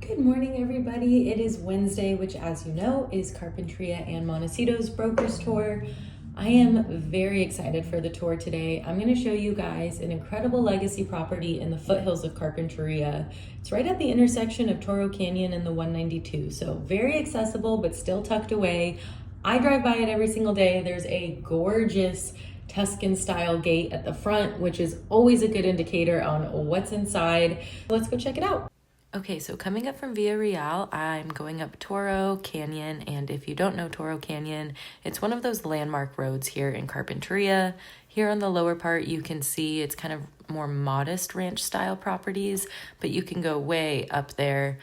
Good morning, everybody. It is Wednesday, which, as you know, is Carpinteria and Montecito's Brokers Tour. I am very excited for the tour today. I'm going to show you guys an incredible legacy property in the foothills of Carpinteria. It's right at the intersection of Toro Canyon and the 192, so very accessible, but still tucked away. I drive by it every single day. There's a gorgeous Tuscan-style gate at the front, which is always a good indicator on what's inside. Let's go check it out. Okay, so coming up from Via Real, I'm going up Toro Canyon, and if you don't know Toro Canyon, it's one of those landmark roads here in Carpinteria. Here on the lower part, you can see it's kind of more modest ranch-style properties, but you can go way up there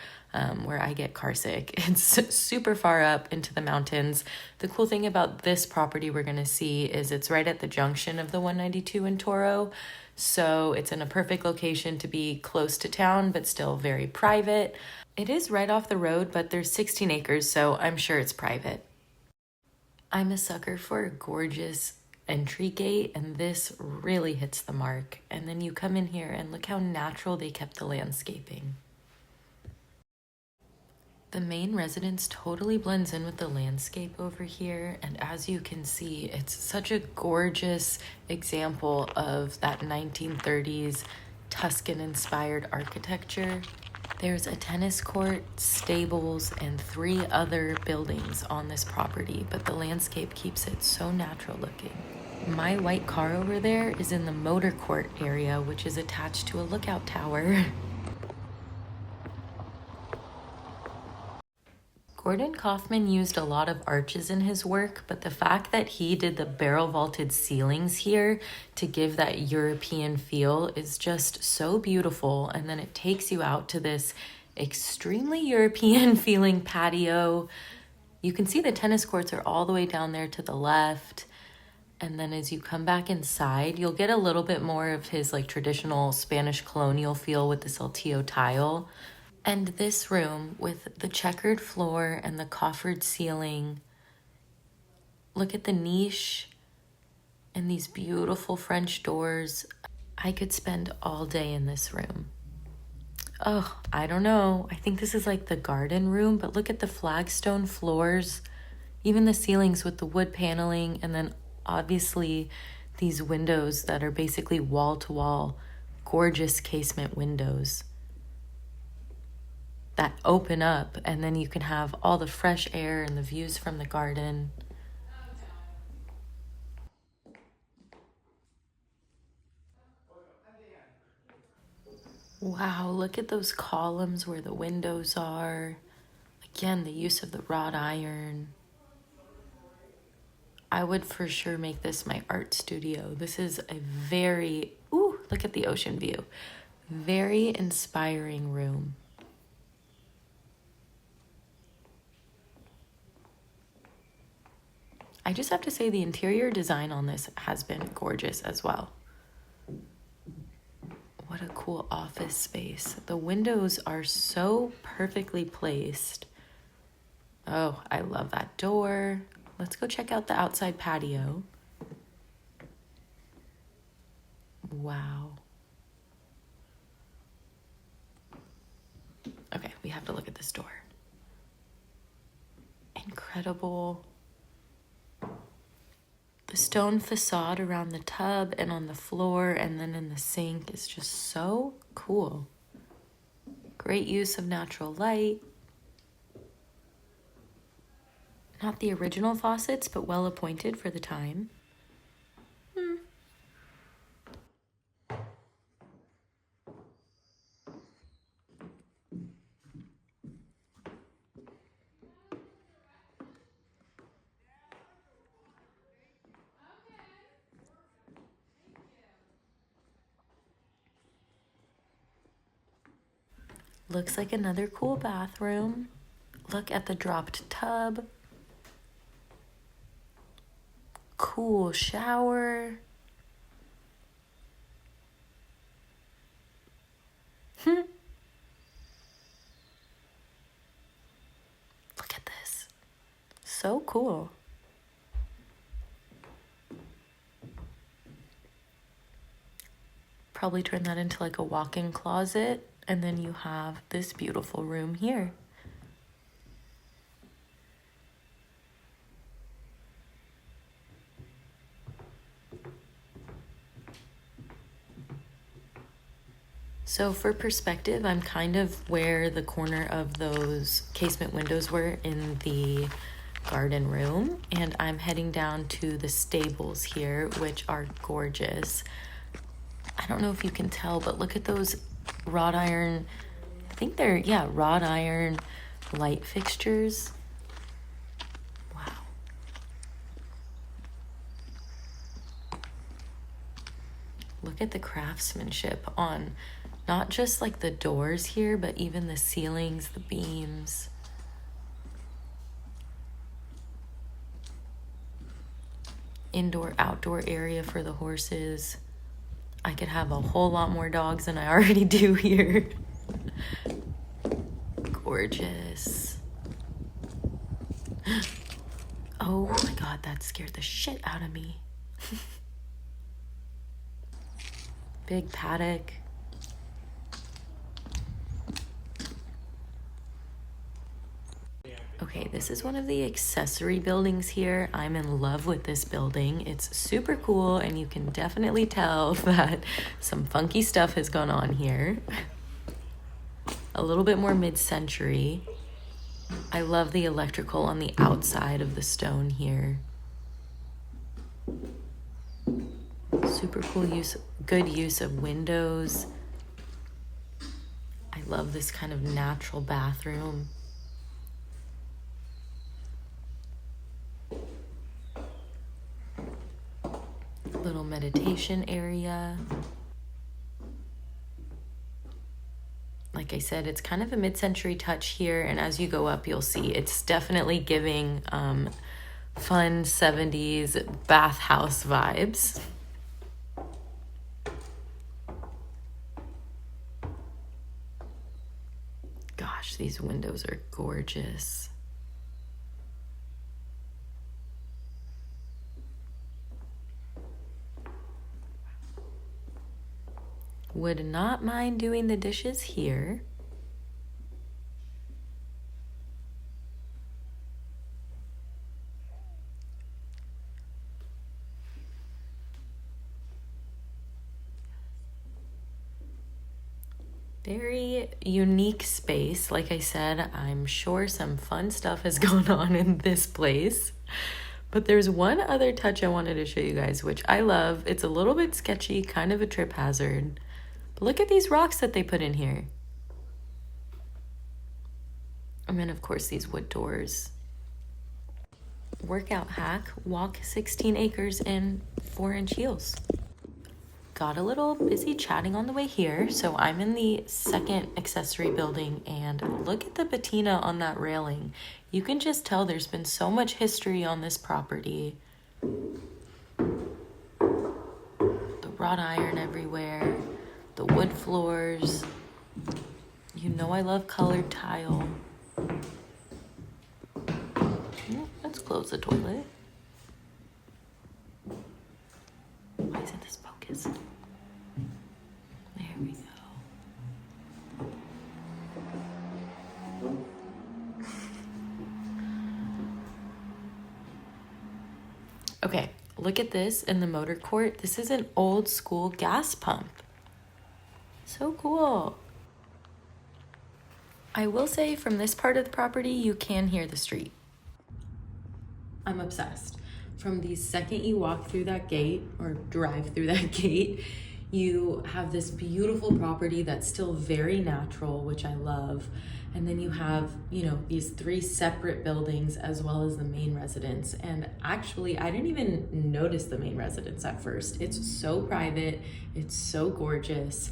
where I get car sick. It's super far up into the mountains. The cool thing about this property we're going to see is it's right at the junction of the 192 in Toro. So it's in a perfect location to be close to town, but still very private. It is right off the road, but there's 16 acres, so I'm sure it's private. I'm a sucker for a gorgeous entry gate, and this really hits the mark. And then you come in here and look how natural they kept the landscaping. The main residence totally blends in with the landscape over here, and as you can see, it's such a gorgeous example of that 1930s Tuscan-inspired architecture. There's a tennis court, stables, and 3 other buildings on this property, but the landscape keeps it so natural looking. My white car over there is in the motor court area, which is attached to a lookout tower. Gordon Kaufman used a lot of arches in his work, but the fact that he did the barrel vaulted ceilings here to give that European feel is just so beautiful. And then it takes you out to this extremely European feeling patio. You can see the tennis courts are all the way down there to the left. And then as you come back inside, you'll get a little bit more of his like traditional Spanish colonial feel with the saltillo tile. And this room with the checkered floor and the coffered ceiling. Look at the niche and these beautiful French doors. I could spend all day in this room. Oh, I don't know. I think this is like the garden room, but look at the flagstone floors, even the ceilings with the wood paneling, and then obviously these windows that are basically wall-to-wall, gorgeous casement windows that open up, and then you can have all the fresh air and the views from the garden. Wow, look at those columns where the windows are. Again, the use of the wrought iron. I would for sure make this my art studio. This is a very, ooh, look at the ocean view. Very inspiring room. I just have to say the interior design on this has been gorgeous as well. What a cool office space. The windows are so perfectly placed. Oh, I love that door. Let's go check out the outside patio. Wow. Okay, we have to look at this door. Incredible. The stone facade around the tub and on the floor and then in the sink is just so cool. Great use of natural light. Not the original faucets, but well appointed for the time. Looks like another cool bathroom. Look at the dropped tub. Cool shower. Look at this. So cool. Probably turn that into like a walk-in closet. And then you have this beautiful room here. So for perspective, I'm kind of where the corner of those casement windows were in the garden room, and I'm heading down to the stables here, which are gorgeous. I don't know if you can tell, but look at those wrought iron, I think they're, yeah, wrought iron light fixtures. Wow. Look at the craftsmanship on not just like the doors here, but even the ceilings, the beams. Indoor, outdoor area for the horses. I could have a whole lot more dogs than I already do here. Gorgeous. Oh my God, that scared the shit out of me. Big paddock. Okay, this is one of the accessory buildings here. I'm in love with this building. It's super cool, and you can definitely tell that some funky stuff has gone on here. A little bit more mid-century. I love the electrical on the outside of the stone here. Super cool use, good use of windows. I love this kind of natural bathroom. Little meditation area. Like I said, it's kind of a mid-century touch here, and as you go up, you'll see it's definitely giving fun 70s bathhouse vibes. Gosh, these windows are gorgeous. Would not mind doing the dishes here. Very unique space. Like I said, I'm sure some fun stuff has gone on in this place. But there's one other touch I wanted to show you guys, which I love. It's a little bit sketchy, kind of a trip hazard. But look at these rocks that they put in here. And then, of course, these wood doors. Workout hack, walk 16 acres in 4-inch heels. Got a little busy chatting on the way here, so I'm in the second accessory building, and look at the patina on that railing. You can just tell there's been so much history on this property. The wrought iron everywhere, the wood floors. You know I love colored tile. Let's close the toilet. Why isn't this focused? There we go. Okay, look at this in the motor court. This is an old school gas pump. So cool. I will say from this part of the property, you can hear the street. I'm obsessed. From the second you walk through that gate or drive through that gate, you have this beautiful property that's still very natural, which I love. And then you have, you know, these 3 separate buildings as well as the main residence. And actually, I didn't even notice the main residence at first. It's so private. It's so gorgeous.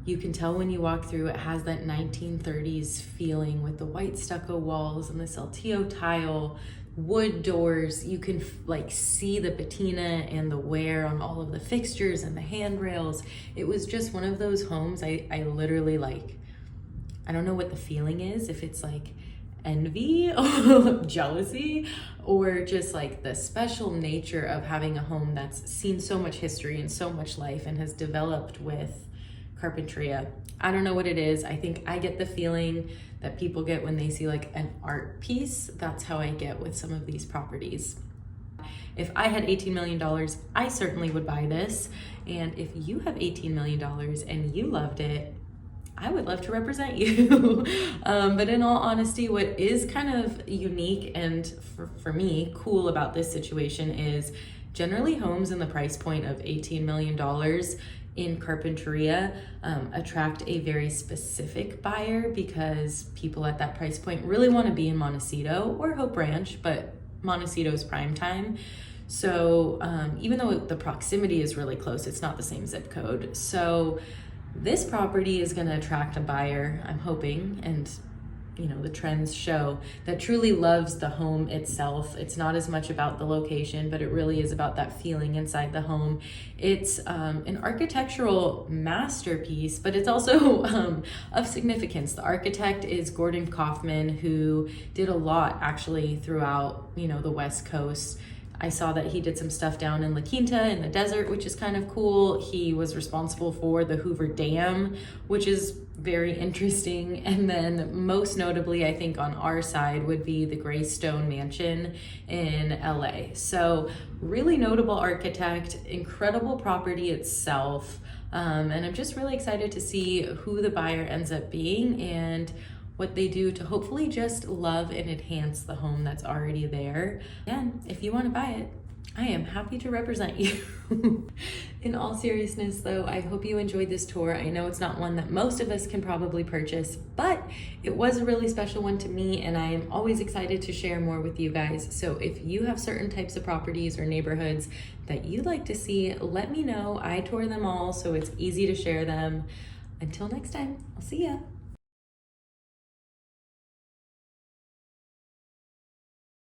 You can tell when you walk through, it has that 1930s feeling with the white stucco walls and the saltillo tile, wood doors. You can like see the patina and the wear on all of the fixtures and the handrails. It was just one of those homes I literally like, I don't know what the feeling is, if it's like envy or jealousy, or just like the special nature of having a home that's seen so much history and so much life and has developed with Carpinteria. I don't know what it is. I think I get the feeling that people get when they see like an art piece. That's how I get with some of these properties. If I had $18 million, I certainly would buy this. And if you have $18 million and you loved it, I would love to represent you. But in all honesty, what is kind of unique and for me cool about this situation is generally homes in the price point of $18 million in Carpinteria attract a very specific buyer, because people at that price point really want to be in Montecito or Hope Ranch, but Montecito's prime time. So even though the proximity is really close, it's not the same zip code. So this property is going to attract a buyer, I'm hoping, and you know, the trends show, that truly loves the home itself. It's not as much about the location, but it really is about that feeling inside the home. It's an architectural masterpiece, but it's also of significance. The architect is Gordon Kaufman, who did a lot actually throughout, you know, the West Coast. I saw that he did some stuff down in La Quinta in the desert, which is kind of cool. He was responsible for the Hoover Dam, which is very interesting. And then most notably, I think on our side would be the Greystone Mansion in LA. So really notable architect, incredible property itself. And I'm just really excited to see who the buyer ends up being and what they do to hopefully just love and enhance the home that's already there. And if you want to buy it, I am happy to represent you. In all seriousness though, I hope you enjoyed this tour. I know it's not one that most of us can probably purchase, but it was a really special one to me, and I am always excited to share more with you guys. So if you have certain types of properties or neighborhoods that you'd like to see, let me know. I tour them all, so it's easy to share them. Until next time, I'll see ya.